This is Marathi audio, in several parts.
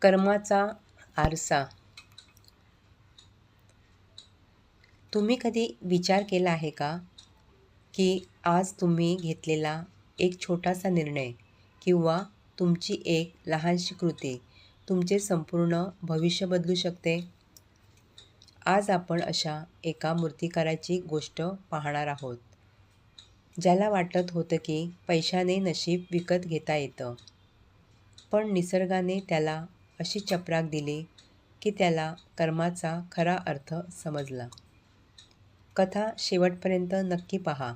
कर्माचा आरसा. तुम्ही कधी विचार केला आहे का की आज तुम्ही घेतलेला एक छोटासा निर्णय किंवा तुमची एक लहानशी कृती तुमचे संपूर्ण भविष्य बदलू शकते? आज आपण अशा एका मूर्तिकाराची गोष्ट पाहणार आहोत, ज्याला वाटत होतं की पैशाने नशीब विकत घेता येतं, पण निसर्गाने त्याला अशी चपराक दिली की त्याला कर्माचा खरा अर्थ समजला. कथा शेवटपर्यंत नक्की पहा,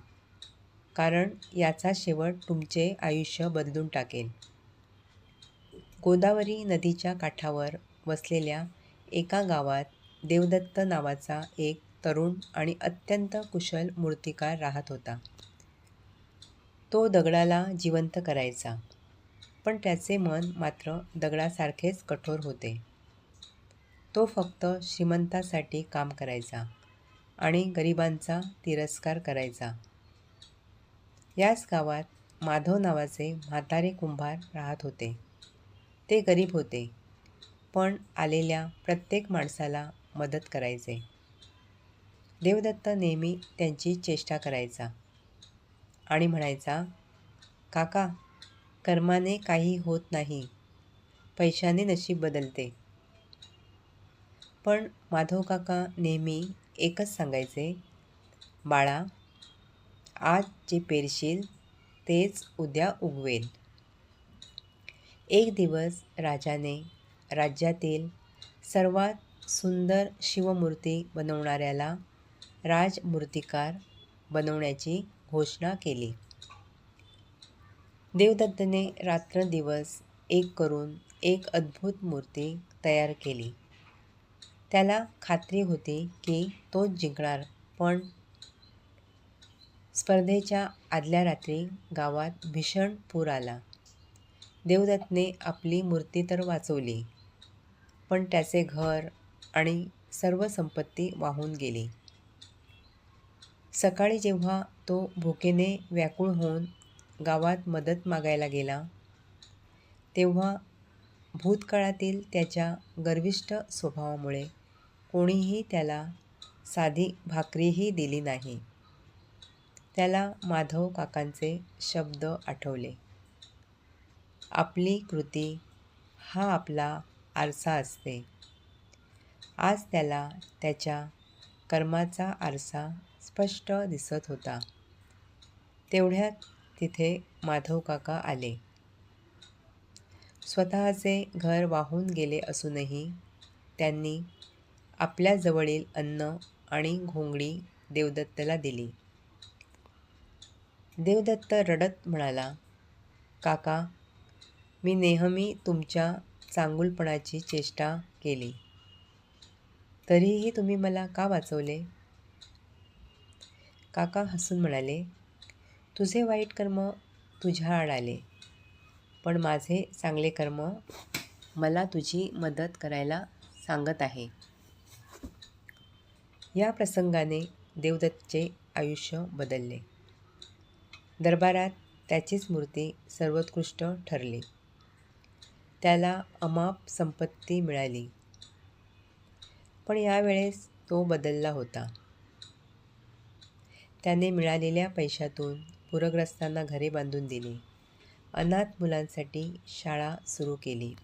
कारण याचा शेवट तुमचे आयुष्य बदलून टाकेल. गोदावरी नदीच्या काठावर वसलेल्या एका गावात देवदत्त नावाचा एक तरुण आणि अत्यंत कुशल मूर्तिकार राहत होता. तो दगडाला जिवंत करायचा, पण त्याचे मन मात्र दगडासारखेच कठोर होते. तो फक्त श्रीमंतासाठी काम करायचा आणि गरिबांचा तिरस्कार करायचा. याच गावात माधव नावाचे म्हातारे कुंभार राहत होते. ते गरीब होते, पण आलेल्या प्रत्येक माणसाला मदत करायचे. देवदत्त नेहमी त्यांची चेष्टा करायचा आणि म्हणायचा, "काका, कर्माने काही होत नाही, पैशाने नशीब बदलते." पण माधव काका नेहमी एकच सांगायचे, "बाळा, आज जे पेरशील तेच उद्या उगवेल." एक दिवस राजाने राज्यातील सर्वात सुंदर शिवमूर्ती बनवणाऱ्याला राजमूर्तिकार बनवण्याची घोषणा केली. देवदत्तने रात्रंदिवस एक करून एक अद्भुत मूर्ती तयार केली. त्याला खात्री होती की तोच जिंकणार, पण स्पर्धेच्या आदल्या रात्री गावात भीषण पूर आला. देवदत्तने आपली मूर्ती तर वाचवली, पण त्याचे घर आणि सर्व संपत्ती वाहून गेली. सकाळी जेव्हा तो भुकेने व्याकुळ होऊन गावात मदत मागायला गेला, तेव्हा भूतकाळातील त्याच्या गर्विष्ठ स्वभावामुळे कोणीही त्याला साधी भाकरीही दिली नाही. त्याला माधव काकांचे शब्द आठवले, "आपली कृती हा आपला आरसा असते." आज त्याला त्याच्या कर्माचा आरसा स्पष्ट दिसत होता. तेवढ्यात तिथे माधव काका आले. स्वतःचे घर वाहून गेले असूनही त्यांनी आपल्या जवळील अन्न आणि घोंगडी देवदत्तला दिली. देवदत्त रडत म्हणाला, "काका, मी नेहमी तुमच्या चांगुलपणाची चेष्टा केली, तरीही तुम्ही मला का वाचवले?" काका हसून म्हणाले, "तुझे वाईट कर्म तुझ्या आड आले, पण माझे चांगले कर्म मला तुझी मदत करायला सांगत आहे." या प्रसंगाने देवदत्तचे आयुष्य बदलले. दरबारात त्याचीच मूर्ती सर्वोत्कृष्ट ठरली. त्याला अमाप संपत्ती मिळाली. पण यावेळेस तो बदलला होता. त्याने मिळालेल्या पैशातून पूरग्रस्तांना घरे बांधून दिली, अनाथ मुलांसाठी शाळा सुरू केली.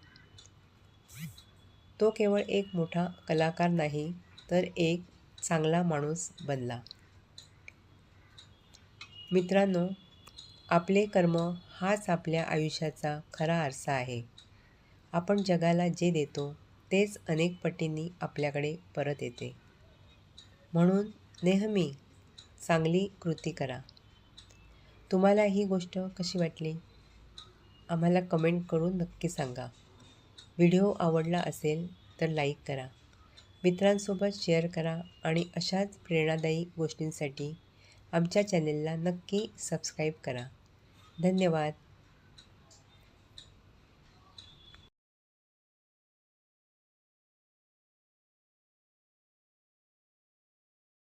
तो केवळ एक मोठा कलाकार नाही, तर एक चांगला माणूस बनला. मित्रांनो, आपले कर्म हाच आपल्या आयुष्याचा खरा आरसा आहे. आपण जगाला जे देतो तेच अनेक पटींनी आपल्याकडे परत येते. म्हणून नेहमी चांगली कृती करा. तुम्हाला ही गोष्ट कशी वाटली? आम्हाला कमेंट करून नक्की सांगा. व्हिडिओ आवडला असेल तर लाईक करा, मित्रांसोबत शेअर करा आणि अशाच प्रेरणादायी गोष्टींसाठी आमच्या चॅनेलला नक्की सबस्क्राईब करा. धन्यवाद.